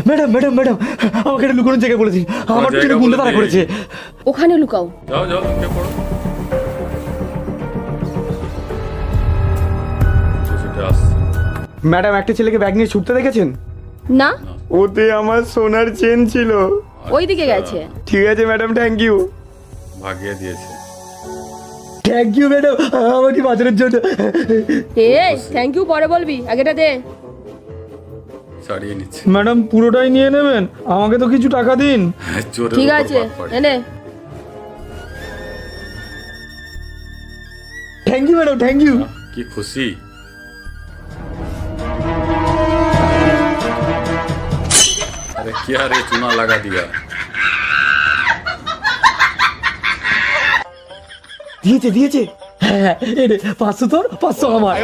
Madam madam madam আমাকে একটা লুকানোর জায়গা বলে দিন, আমার জায়গা পিছনে গুন্ডা বলে তারা দিই। করেছে। ওখানে লুকাও। যাও যাও লুকিয়ে পড়ো। ছুটে আসছে। ম্যাডাম একটা ছেলেকে ব্যাগ নিয়ে ছুটতে দেখেছেন? না, ওতে আমার সোনার চেন ছিল। ওইদিকে গেছে। ঠিক আছে ম্যাডাম, থ্যাংক ইউ। ভাগিয়ে দিয়েছে। থ্যাংক ইউ ম্যাডাম আমাকে বাঁচানোর জন্য। এই থ্যাংক ইউ পরে বলবি, আগেটা দে। ছাড়িয়ে নিচ্ছে। ম্যাডাম পুরোটাই নিয়ে নেবেন, আমাকে তো কিছু টাকা দিন। চোরের ঠিক উপর আছে, বাদ পড়ে। এনে। Thank you madam, thank you. কি খুশি। अरे क्या रे चूना लगा दिया। দিয়েছে দিয়েছে। হ্যাঁ, 500 তোর 500 আমার।